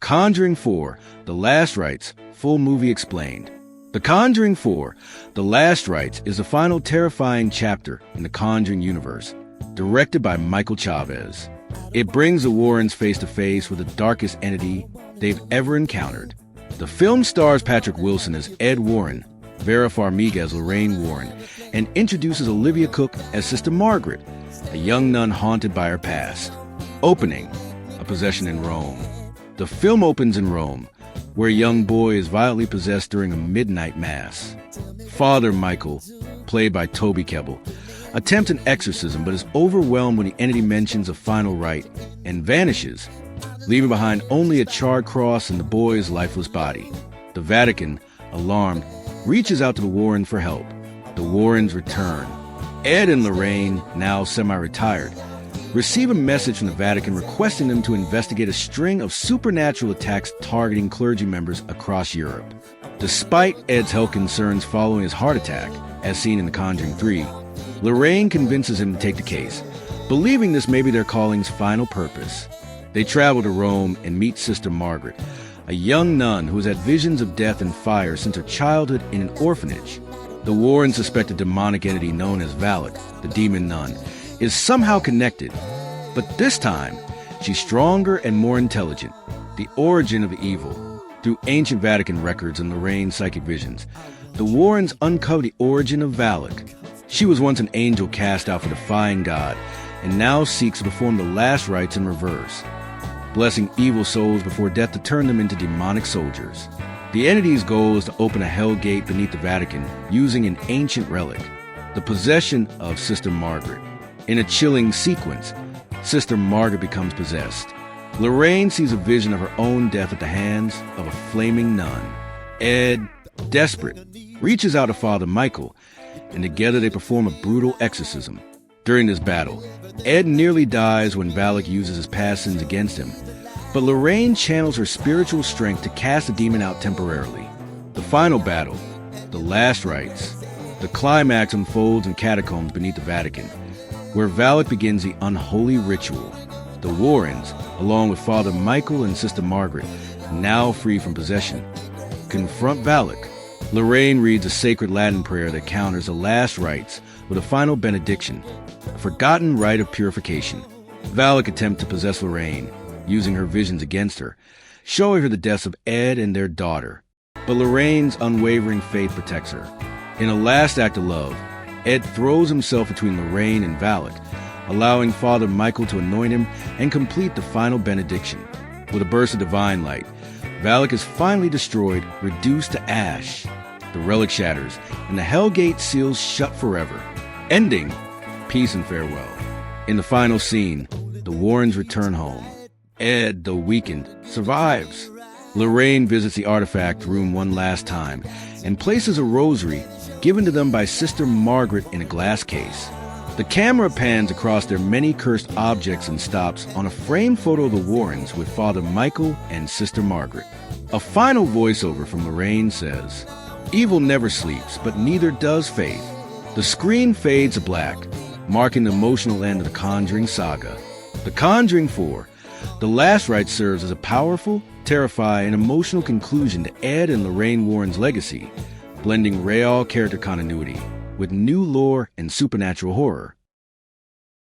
Conjuring 4, The Last Rites, full movie explained. The Conjuring 4, The Last Rites is the final terrifying chapter in the Conjuring universe, directed by Michael Chavez. It brings the Warrens face to face with the darkest entity they've ever encountered. The film stars Patrick Wilson as Ed Warren, Vera Farmiga as Lorraine Warren, and introduces Olivia Cooke as Sister Margaret, a young nun haunted by her past. Opening, a possession in Rome. The film opens in Rome, where a young boy is violently possessed during a midnight mass. Father Michael, played by Toby Kebbell, attempts an exorcism but is overwhelmed when the entity mentions a final rite and vanishes, leaving behind only a charred cross and the boy's lifeless body. The Vatican, alarmed, reaches out to the Warrens for help. The Warrens return. Ed and Lorraine, now semi-retired, receive a message from the Vatican requesting them to investigate a string of supernatural attacks targeting clergy members across Europe. Despite Ed's health concerns following his heart attack, as seen in The Conjuring 3, Lorraine convinces him to take the case, believing this may be their calling's final purpose. They travel to Rome and meet Sister Margaret, a young nun who has had visions of death and fire since her childhood in an orphanage. The Warrens suspect a demonic entity known as Valak, the demon nun, is somehow connected, but this time she's stronger and more intelligent. The origin of evil. Through ancient Vatican records and Lorraine's psychic visions, the Warrens uncover the origin of Valak. She was once an angel cast out for defying God, and now seeks to perform the last rites in reverse, blessing evil souls before death to turn them into demonic soldiers. The entity's goal is to open a hell gate beneath the Vatican using an ancient relic, the possession of Sister Margaret. In a chilling sequence, Sister Margaret becomes possessed. Lorraine sees a vision of her own death at the hands of a flaming nun. Ed, desperate, reaches out to Father Michael, and together they perform a brutal exorcism. During this battle, Ed nearly dies when Valak uses his past sins against him, but Lorraine channels her spiritual strength to cast the demon out temporarily. The final battle, The Last Rites. The climax unfolds in catacombs beneath the Vatican, where Valak begins the unholy ritual. The Warrens, along with Father Michael and Sister Margaret, now free from possession, confront Valak. Lorraine reads a sacred Latin prayer that counters the last rites with a final benediction, a forgotten rite of purification. Valak attempts to possess Lorraine, using her visions against her, showing her the deaths of Ed and their daughter. But Lorraine's unwavering faith protects her. In a last act of love, Ed throws himself between Lorraine and Valak, allowing Father Michael to anoint him and complete the final benediction. With a burst of divine light, Valak is finally destroyed, reduced to ash. The relic shatters, and the Hell Gate seals shut forever, ending peace and farewell. In the final scene, the Warrens return home. Ed, though weakened, survives. Lorraine visits the artifact room one last time and places a rosary given to them by Sister Margaret in a glass case. The camera pans across their many cursed objects and stops on a framed photo of the Warrens with Father Michael and Sister Margaret. A final voiceover from Lorraine says, "Evil never sleeps, but neither does faith." The screen fades to black, marking the emotional end of the Conjuring saga. The Conjuring 4, The Last Rite serves as a powerful, terrifying, and emotional conclusion to Ed and Lorraine Warren's legacy, blending real character continuity with new lore and supernatural horror.